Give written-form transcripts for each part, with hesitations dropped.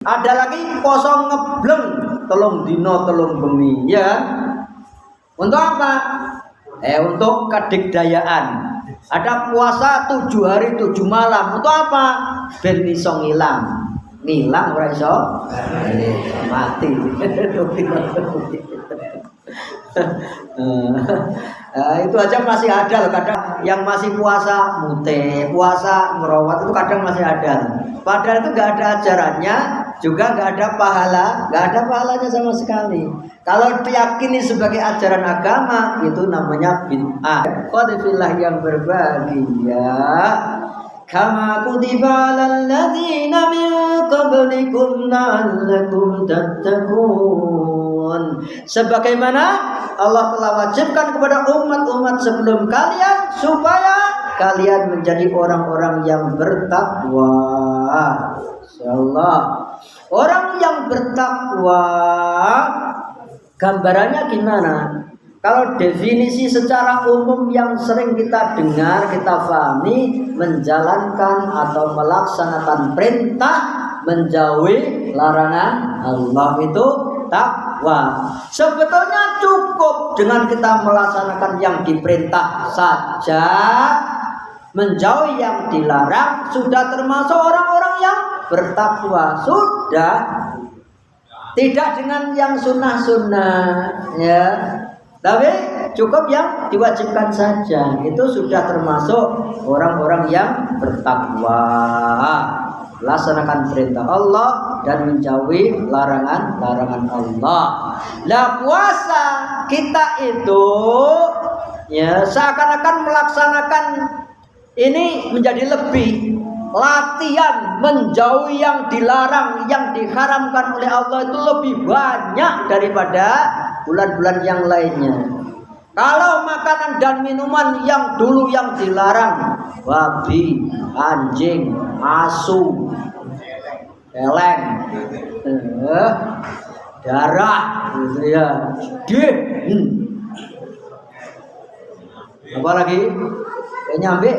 Ada lagi poso ngebleng telung dino telung bengi, ya. Untuk apa? Untuk kedikdayaan. Ada puasa 7 hari 7 malam. Untuk apa? Ben iso ngilang. Ngilang ora iso mati. Itu aja masih ada loh. Kadang yang masih puasa mute, puasa merawat itu kadang masih ada. Padahal itu nggak ada ajarannya, juga nggak ada pahalanya sama sekali. Kalau diyakini sebagai ajaran agama, itu namanya bid'ah. Qadifillah yang berbahagia. Kama kutiba 'alal ladzina min qablikum la'allakum tattaqun. Sebagaimana Allah telah wajibkan kepada umat-umat sebelum kalian supaya kalian menjadi orang-orang yang bertakwa. Insyaallah. Orang yang bertakwa gambarannya gimana? Kalau definisi secara umum yang sering kita dengar, kita pahami, menjalankan atau melaksanakan perintah, menjauhi larangan Allah, itu takwa. Sebetulnya cukup dengan kita melaksanakan yang diperintah saja, menjauhi yang dilarang, sudah termasuk orang-orang yang bertakwa. Sudah, tidak dengan yang sunnah-sunnah, ya. Tapi cukup yang diwajibkan saja, itu sudah termasuk orang-orang yang bertakwa, laksanakan perintah Allah dan menjauhi larangan-larangan Allah. Lah puasa kita itu ya seakan-akan melaksanakan ini menjadi lebih latihan menjauhi yang dilarang, yang diharamkan oleh Allah itu lebih banyak daripada bulan-bulan yang lainnya. Kalau makanan dan minuman yang dulu yang dilarang, babi, anjing, asu, eleng, darah, gitu ya. Apa lagi? Nyambe?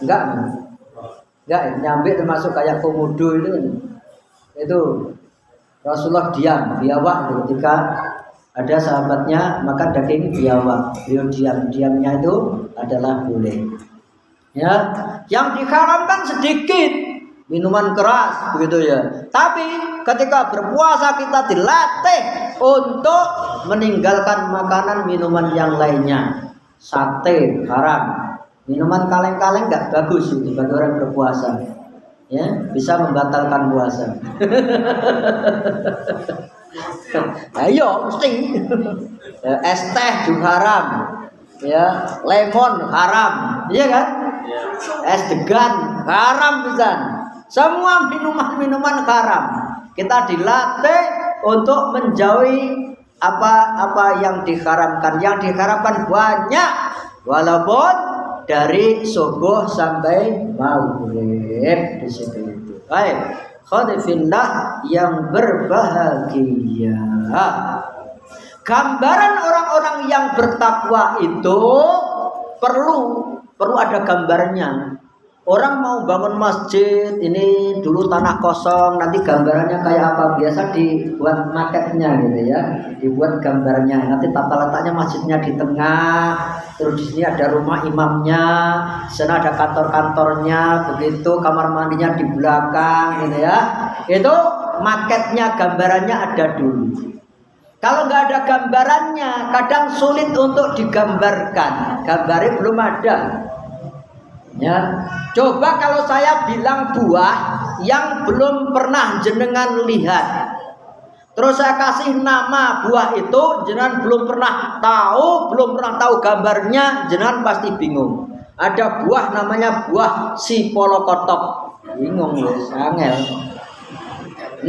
Enggak, nyambe termasuk kayak komodo itu Rasulullah diam, biawak ketika ada sahabatnya makan daging biawak, beliau diamnya itu adalah boleh. Ya, yang diharamkan sedikit minuman keras, begitu ya. Tapi ketika berpuasa kita dilatih untuk meninggalkan makanan minuman yang lainnya. Sate haram, minuman kaleng-kaleng nggak bagus itu bagi orang berpuasa. Ya, bisa membatalkan puasa. Ayo mesti es teh juga haram, ya, lemon haram, iya kan? Es degan haram bisa. Semua minuman haram. Kita dilatih untuk menjauhi apa yang diharamkan. Yang diharamkan banyak, walaupun dari subuh sampai maghrib di situ itu. Baik, khadifillah yang berbahagia. Gambaran orang-orang yang bertakwa itu perlu ada gambarnya. Orang mau bangun masjid, ini dulu tanah kosong, nanti gambarannya kayak apa? Biasa dibuat maketnya gitu ya, dibuat gambarnya. Nanti tata letaknya masjidnya di tengah, terus di sini ada rumah imamnya, di sana ada kantor-kantornya, begitu kamar mandinya di belakang, gitu ya. Itu maketnya, gambarannya ada dulu. Kalau nggak ada gambarannya, kadang sulit untuk digambarkan. Gambarnya belum ada. Ya, coba kalau saya bilang buah yang belum pernah jenengan lihat, terus saya kasih nama buah itu, jenengan belum pernah tahu gambarnya, jenengan pasti bingung. Ada buah namanya buah sipolokotok, bingung ya, angel,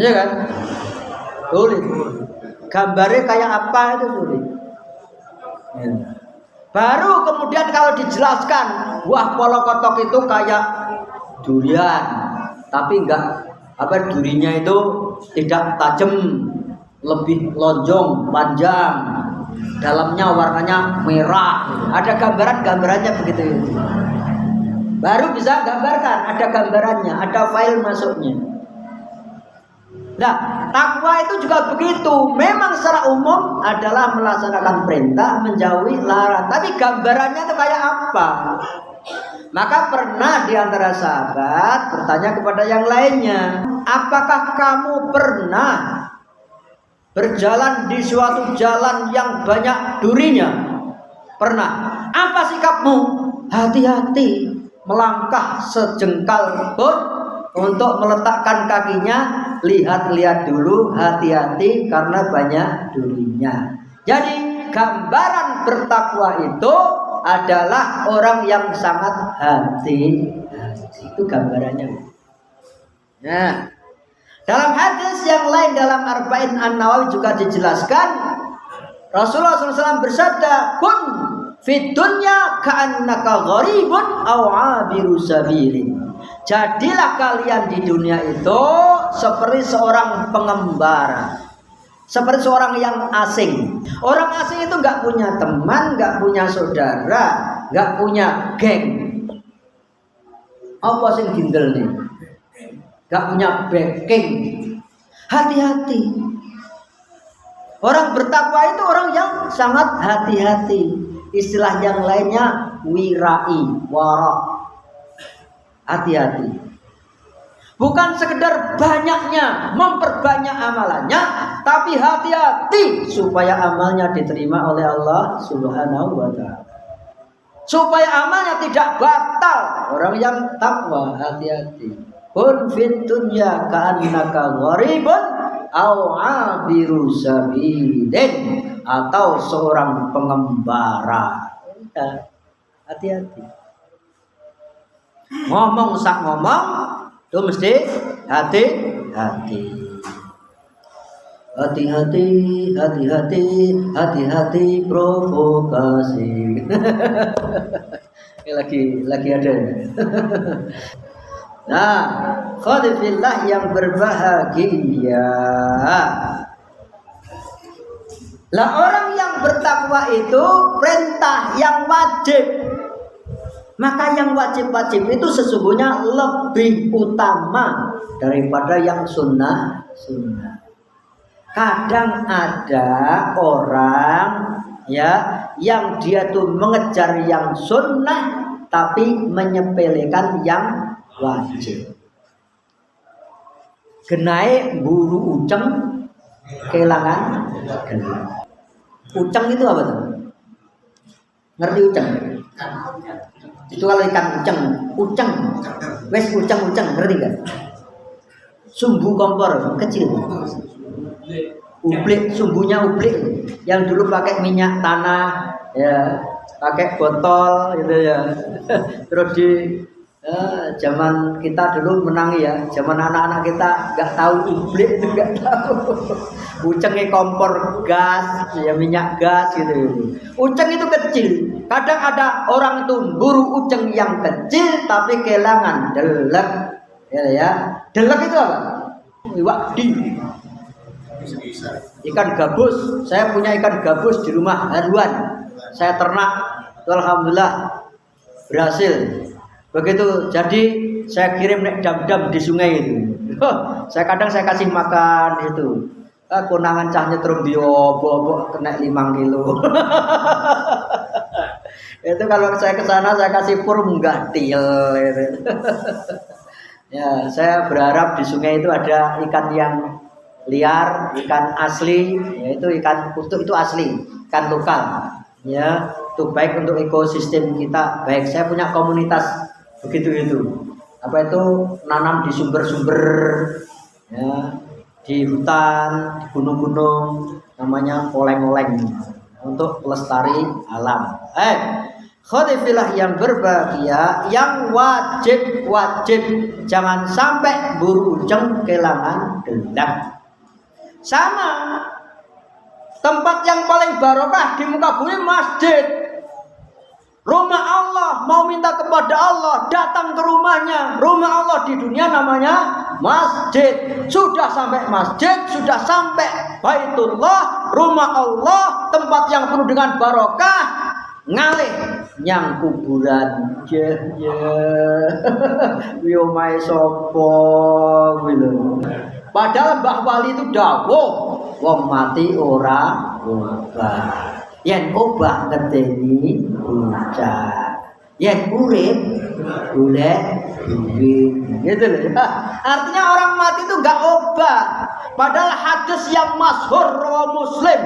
iya kan? Sulit. Gambarnya kayak apa itu sulit. Ya. Baru kemudian kalau dijelaskan buah polokotok itu kayak durian, tapi durinya itu tidak tajam, lebih lonjong, panjang, dalamnya warnanya merah. Ada gambarannya begitu. Baru bisa gambarkan, ada gambarannya, ada file masuknya. Nah, takwa itu juga begitu. Memang secara umum adalah melaksanakan perintah, menjauhi larangan. Tapi gambarannya itu kayak apa? Maka pernah di antara sahabat bertanya kepada yang lainnya, apakah kamu pernah berjalan di suatu jalan yang banyak durinya? Pernah. Apa sikapmu? Hati-hati melangkah sejengkal pun untuk meletakkan kakinya, lihat-lihat dulu, hati-hati karena banyak durinya. Jadi gambaran bertakwa itu adalah orang yang sangat hati. Itu gambarannya. Nah, dalam hadis yang lain dalam Arba'in An-Nawawi juga dijelaskan, Rasulullah SAW bersabda, kun fid dunya ka'annaka gharibun aw 'abiru sabilin. Jadilah kalian di dunia itu seperti seorang pengembara, seperti seorang yang asing. Orang asing itu nggak punya teman, nggak punya saudara, nggak punya geng. Apa sing gindel nih? Nggak punya backing. Hati-hati. Orang bertakwa itu orang yang sangat hati-hati. Istilah yang lainnya wirai, wara. Hati-hati. Bukan sekedar banyaknya memperbanyak amalannya, tapi hati-hati supaya amalnya diterima oleh Allah Subhanahu wa ta'ala. Supaya amalnya tidak batal. Orang yang takwa hati-hati. Kun fid dunya ka'annaka gharibun aw 'abiru sabilin, atau seorang pengembara. Hati-hati. Ngomong sak ngomong itu mesti hati-hati. Hati-hati, hati-hati, hati-hati provokasi. Ini lagi ada. Nah, khadifillah yang berbahagia. Lah orang yang bertakwa itu perintah yang wajib. Maka yang wajib-wajib itu sesungguhnya lebih utama daripada yang sunnah-sunnah. Kadang ada orang ya yang dia tuh mengejar yang sunnah tapi menyepelekan yang wajib. Genai buru uceng kelangan gelang. Uceng itu apa tuh? Ngerti uceng? Itu kalau ikan uceng, wes uceng, ngerti gak? Sumbu kompor kecil, ublik, sumbunya ublik, yang dulu pakai minyak tanah, ya, pakai botol, gitu ya. Terus di zaman kita dulu menangi ya, zaman anak-anak kita nggak tahu ublik itu nggak tahu. Ucengnya kompor gas, ya minyak gas gitu. Uceng itu kecil. Kadang ada orang itu buru uceng yang kecil tapi kelangan delek, ya. Delek itu apa? Iwak di. Ikan gabus. Saya punya ikan gabus di rumah haruan. Saya ternak. Alhamdulillah berhasil. Begitu jadi saya kirim nek dam-dam di sungai itu. Saya kadang saya kasih makan itu. Konangan cah nyetrum diobo kena 5 kilo. Itu kalau saya ke sana saya kasih pur munggah til gitu. Ya, saya berharap di sungai itu ada ikan yang liar, ikan asli, yaitu ikan kutuk itu asli, ikan lokal. Ya, itu baik untuk ekosistem kita. Baik, saya punya komunitas begitu itu. Apa itu nanam di sumber-sumber ya, di hutan, di gunung-gunung, namanya oleng-oleng untuk pelestari alam. Khadifillah yang berbahagia, yang wajib jangan sampai buru uceng kelangan gelang. Sama tempat yang paling barokah di muka bumi masjid. Rumah Allah, mau minta kepada Allah, datang ke rumahnya. Rumah Allah di dunia namanya masjid. Sudah sampai masjid, sudah sampai Baitullah, rumah Allah, tempat yang penuh dengan barokah, ngalih nyang kuburan. Yo mai sapa gitu. Padahal Mbah Wali itu dawuh wong mati ora obah. Yen obah ngenteni ucap. Yen urip golek duit. Gitu loh. Artinya orang mati itu enggak obah. Padahal hadis yang masyhur riwayat Muslim.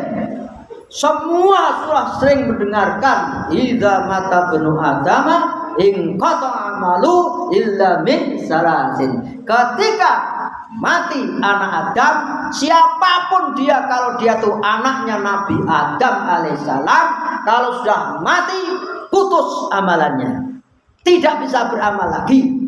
Semua sudah sering mendengarkan idza mata benu adama in qata amalu illa min salasin. Ketika mati anak Adam, siapapun dia, kalau dia tuh anaknya Nabi Adam alaihissalam, kalau sudah mati putus amalannya, tidak bisa beramal lagi.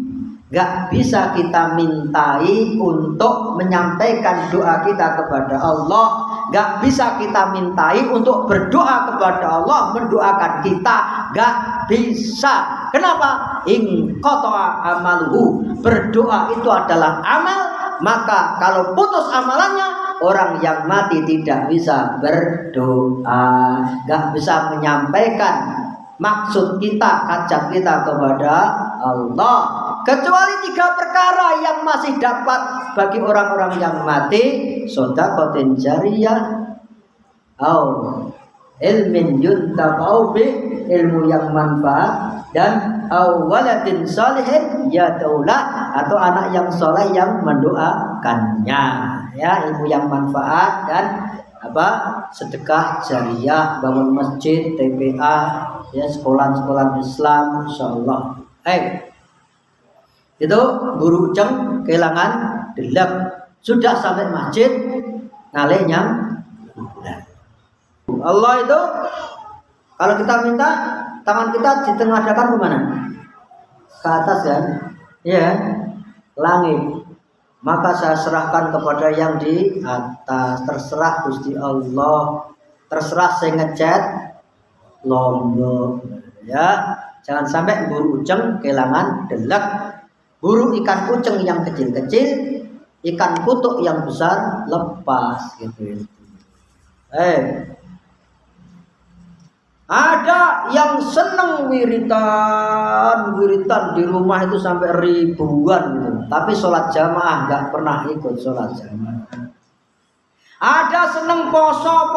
Gak bisa kita mintai untuk menyampaikan doa kita kepada Allah. Gak bisa kita mintai untuk berdoa kepada Allah, mendoakan kita. Gak bisa. Kenapa? In qata'a amaluhu. Berdoa itu adalah amal. Maka kalau putus amalannya, orang yang mati tidak bisa berdoa. Gak bisa menyampaikan maksud kita, hajat kita kepada Allah. Kecuali 3 perkara yang masih dapat bagi orang-orang yang mati: shadaqatin jariyah, au ilmin yuntafa'u bi, ilmu yang manfaat, dan au waladin salihin yad'ulah, atau anak yang soleh yang mendoakannya. Ya, ilmu yang manfaat dan sedekah jariyah, bangun masjid, TPA, ya, sekolah-sekolah Islam, insyaallah. Itu Guru Uceng kehilangan delep, sudah sampai masjid ngalih nyam. Allah itu kalau kita minta, tangan kita ditengadahkan kemana? Ke atas kan? Ya, langit. Maka saya serahkan kepada yang di atas. Terserah Gusti Allah, terserah saya ngecat lombok. Ya, jangan sampai Guru Uceng kehilangan delep. Buru ikan kucing yang kecil-kecil, ikan kutuk yang besar lepas gitu. Ada yang seneng wiritan di rumah itu sampai ribuan gitu. Tapi sholat jamaah nggak pernah ikut sholat jamaah. Ada seneng poso.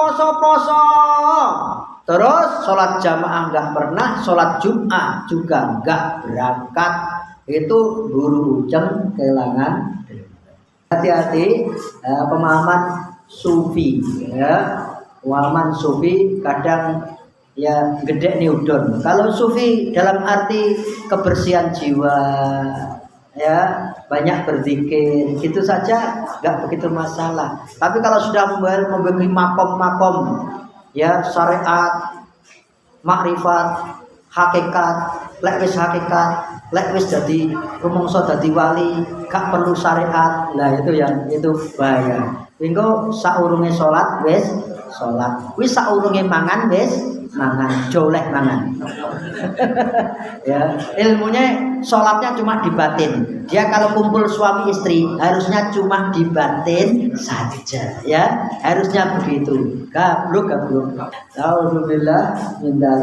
Terus sholat jamaah nggak pernah, sholat Jumat juga nggak berangkat. Itu Guru Uceng kehilangan. Hati-hati pemahaman sufi, ya. Pemahaman sufi kadang ya gede nih udon. Kalau sufi dalam arti kebersihan jiwa, ya, banyak berzikir, gitu saja nggak begitu masalah. Tapi kalau sudah membagi makom-makom, ya, syariat, makrifat, hakikat, lek wis hakikat, lek wis dadi rumangsa dadi wali, gak perlu syariat. Lah itu bahaya. Engko saurunge salat wis salat, wis saurunge mangan wis mangan, joleh mangan. Ya, ilmunya salatnya cuma di batin. Dia kalau kumpul suami istri harusnya cuma di batin saja, ya. Harusnya begitu. Gablok. Alhamdulillah min dzalik.